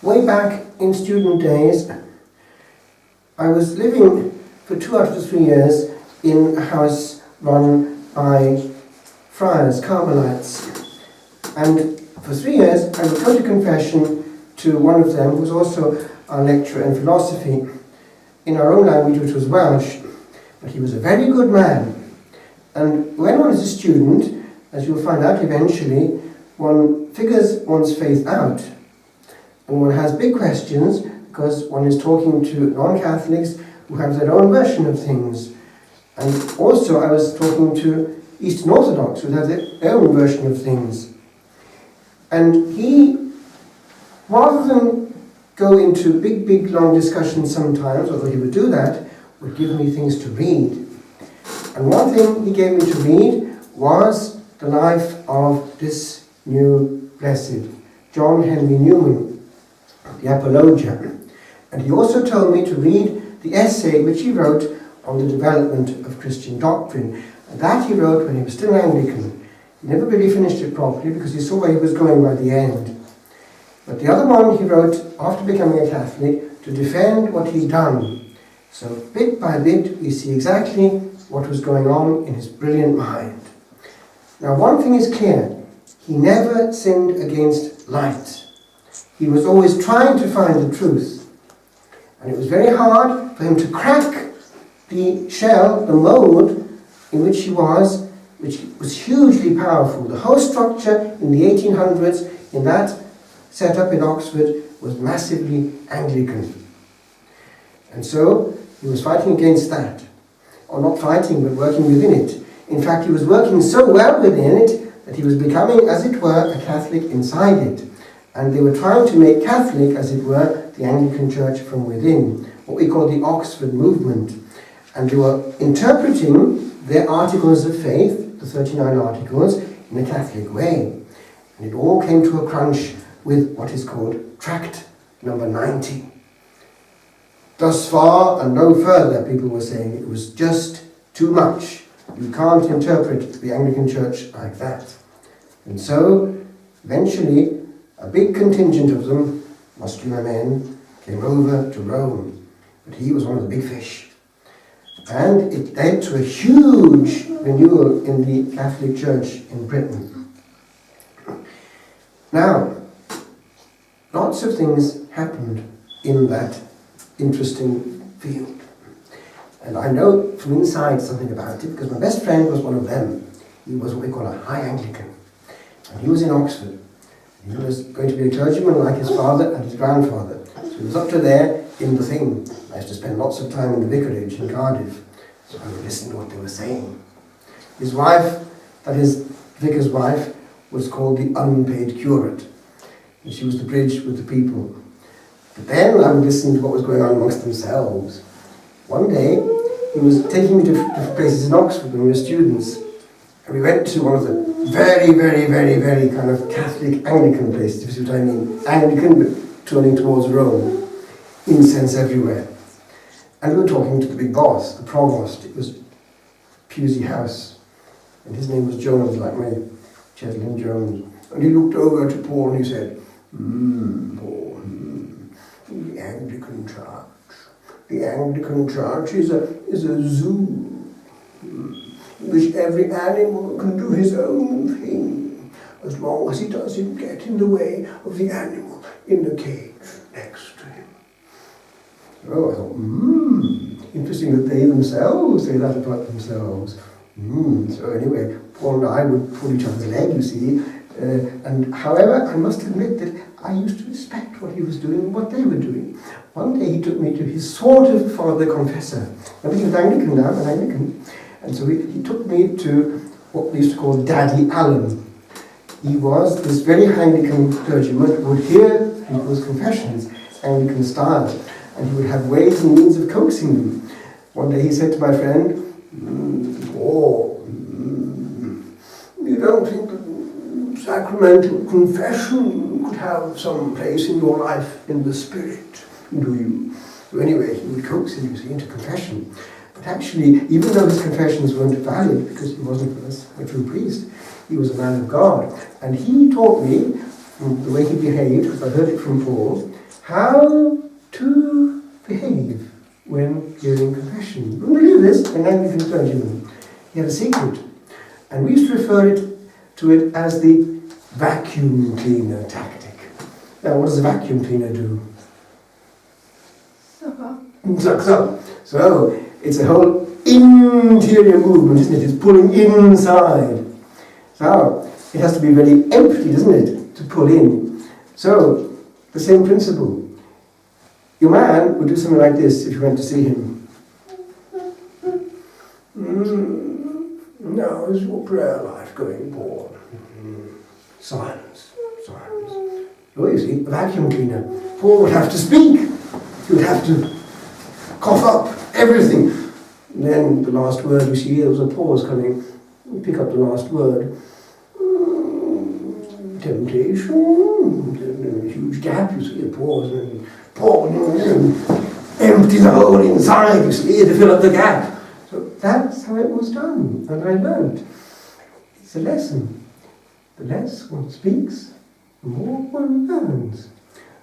way back in student days, I was living for 2 out of the 3 years in a house run by friars, Carmelites. And for 3 years I would go to confession to one of them, who was also our lecturer in philosophy, in our own language, which was Welsh. But he was a very good man. And when one is a student, as you'll find out eventually, one figures one's faith out. And one has big questions, because one is talking to non-Catholics who have their own version of things. And also I was talking to Eastern Orthodox who have their own version of things. And he, rather than go into big, long discussions sometimes, although he would do that, would give me things to read. And one thing he gave me to read was the life of this new blessed, John Henry Newman, the Apologia. And he also told me to read the essay which he wrote on the development of Christian doctrine. And that he wrote when he was still Anglican. He never really finished it properly because he saw where he was going by the end. But the other one he wrote after becoming a Catholic to defend what he'd done. So bit by bit we see exactly what was going on in his brilliant mind. Now one thing is clear, he never sinned against light. He was always trying to find the truth. And it was very hard for him to crack the shell, the mold in which he was, which was hugely powerful. The whole structure in the 1800s, in that setup in Oxford, was massively Anglican. And so he was fighting against that. Or not fighting, but working within it. In fact, he was working so well within it that he was becoming, as it were, a Catholic inside it. And they were trying to make Catholic, as it were, the Anglican Church from within, what we call the Oxford movement. And they were interpreting their articles of faith, the 39 articles, in a Catholic way. And it all came to a crunch with what is called Tract number 90. Thus far and no further, people were saying, it was just too much. You can't interpret the Anglican Church like that. And so, eventually, a big contingent of them, muscular men, came over to Rome. But he was one of the big fish. And it led to a huge renewal in the Catholic Church in Britain. Now, lots of things happened in that interesting field. And I know from inside something about it, because my best friend was one of them. He was what we call a high Anglican. And he was in Oxford. He was going to be a clergyman like his father and his grandfather. So he was up to there in the thing. I used to spend lots of time in the vicarage in Cardiff, so I would listen to what they were saying. His wife, that is, vicar's wife, was called the unpaid curate. And she was the bridge with the people. But then I would listen to what was going on amongst themselves. One day, he was taking me to different places in Oxford when we were students. And we went to one of the very kind of Catholic Anglican places, if you see what I mean. Anglican, but turning towards Rome. Incense everywhere. And we were talking to the big boss, the provost. It was Pusey House. And his name was Jones, like me, Cheslin Jones. And he looked over to Paul and he said, Paul, the Anglican Church. The Anglican Church is a zoo, in which every animal can do his own thing, as long as he doesn't get in the way of the animal in the cage next to him. Oh, I thought, interesting that they themselves say that about themselves. So anyway, Paul and I would pull each other's leg, you see. And however, I must admit that I used to respect what he was doing and what they were doing. One day he took me to his sort of father confessor. Now he was Anglican now, an Anglican. And so he took me to what we used to call Daddy Allen. He was this very Anglican clergyman who would hear people's confessions, Anglican style, and he would have ways and means of coaxing them. One day he said to my friend, you don't think that sacramental confession could have some place in your life in the spirit, do you? So anyway, he would coax him, you see, into confession. But actually, even though his confessions weren't valid, because he wasn't a true priest, he was a man of God. And he taught me, from the way he behaved, because I heard it from Paul, how to behave when hearing confession. You wouldn't believe this, an Anglican clergyman. He had a secret. And we used to refer to it as the vacuum cleaner tactic. Now, what does a vacuum cleaner do? Sucks up. So, it's a whole interior movement, isn't it? It's pulling inside. So, it has to be very empty, doesn't it, to pull in. So, the same principle. Your man would do something like this if you went to see him. Now is your prayer life going, Paul? Silence. Silence. Oh, you see, a vacuum cleaner. Paul would have to speak. He would have to cough up everything. And then the last word, you see, there was a pause coming. You pick up the last word. Temptation. A huge gap, you see, a pause. And Paul empty the hole inside, you see, to fill up the gap. So that's how it was done, and I learned. It's a lesson. The less one speaks, the more one learns.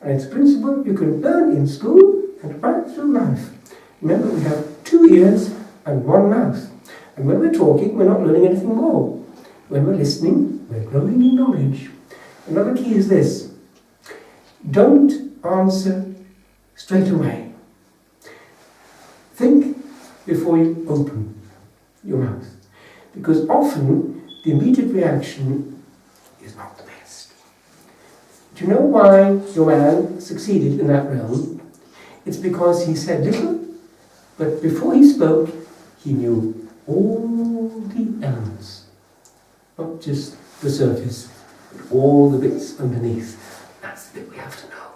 And it's a principle you can learn in school and right through life. Remember, we have 2 ears and 1 mouth. And when we're talking, we're not learning anything more. When we're listening, we're growing in knowledge. Another key is this. Don't answer straight away. Think before you open your mouth. Because often the immediate reaction is not the best. Do you know why your man succeeded in that realm? It's because he said little, but before he spoke, he knew all the elements. Not just the surface, but all the bits underneath. That's the bit we have to know.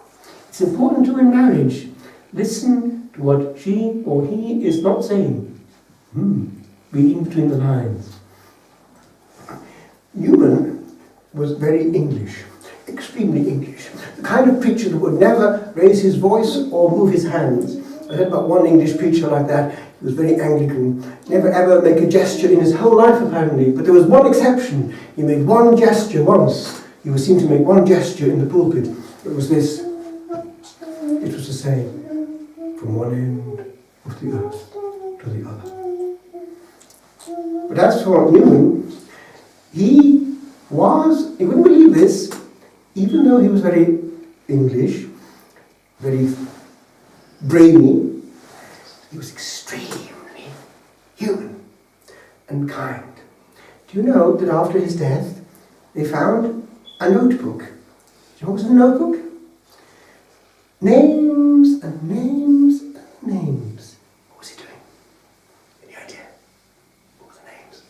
It's important to in marriage. Listen to what she or he is not saying. Reading between the lines. Newman was very English, extremely English. The kind of preacher that would never raise his voice or move his hands. I heard about one English preacher like that. He was very Anglican. Never ever make a gesture in his whole life apparently. But there was one exception. He made one gesture once. He was seen to make one gesture in the pulpit. It was this. It was to say, from one end of the earth to the other. But as for Newman, he wouldn't believe this, even though he was very English, very brainy, he was extremely human and kind. Do you know that after his death, they found a notebook? Do you know what was in the notebook? Names and names and names. What was he doing? Any idea? What were the names?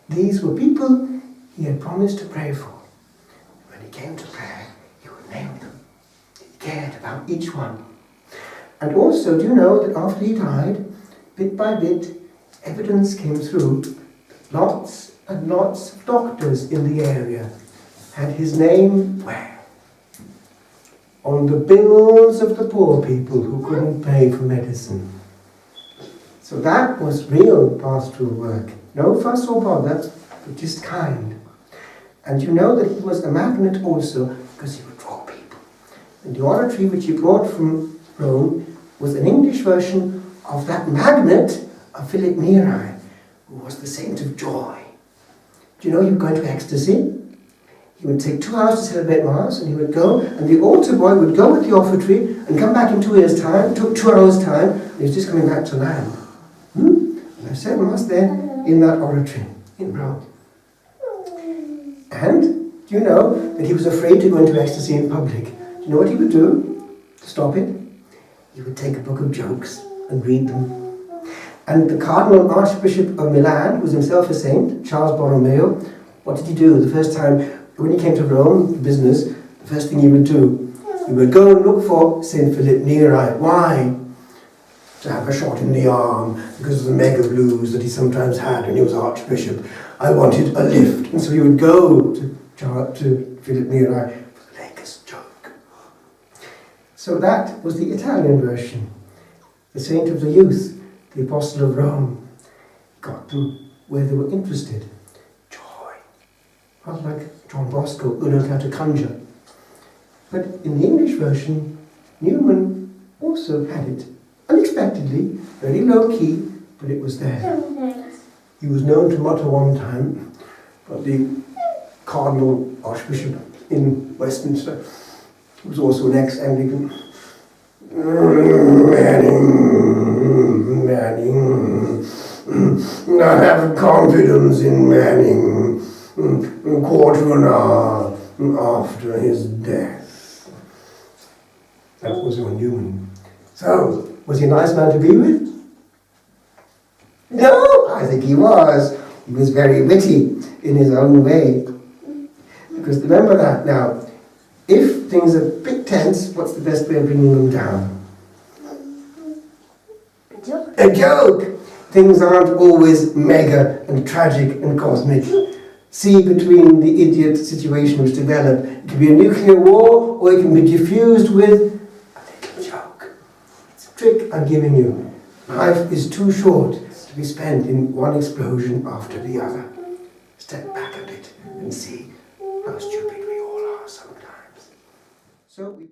These were people he had promised to pray for. When he came to prayer, he would name them. He cared about each one. And also, do you know that after he died, bit by bit, evidence came through that lots and lots of doctors in the area had his name where? On the bills of the poor people who couldn't pay for medicine. So that was real pastoral work. No fuss or bother, but just kind. And you know that he was a magnet also because he would draw people. And the oratory which he brought from Rome was an English version of that magnet of Philip Neri, who was the saint of joy. Do you know he would go into ecstasy? He would take 2 hours to celebrate Mass, and he would go, and the altar boy would go with the offertory and come back in 2 years' time. It took 2 hours' time, and he was just coming back to land. And I said Mass there in that oratory in Rome. And do you know that he was afraid to go into ecstasy in public? Do you know what he would do to stop it? He would take a book of jokes and read them. And the Cardinal Archbishop of Milan, who was himself a saint, Charles Borromeo, what did he do the first time when he came to Rome for business? The first thing he would do, he would go and look for St. Philip Neri. Why? To have a shot in the arm because of the mega blues that he sometimes had when he was Archbishop. I wanted a lift, and so he would go to Philip Neri for the latest joke. So that was the Italian version. The saint of the youth, the apostle of Rome, got them where they were interested. Joy. Not like John Bosco, who learned how to conjure. But in the English version, Newman also had it. Unexpectedly, very low key, but it was there. He was known to mutter one time, but the Cardinal Archbishop in Westminster, who was also an ex-Anglican, Manning, I have confidence in Manning, a quarter of an hour after his death. That was on Newman. So, was he a nice man to be with? No, I think he was. He was very witty in his own way. Because remember that now, if things are a bit tense, what's the best way of bringing them down? A joke! Things aren't always mega and tragic and cosmic. See between the idiot situation which developed. It can be a nuclear war, or it can be diffused with a little joke. It's a trick I'm giving you. Life is too short to be spent in one explosion after the other. Step back a bit and see how stupid we all are sometimes. So we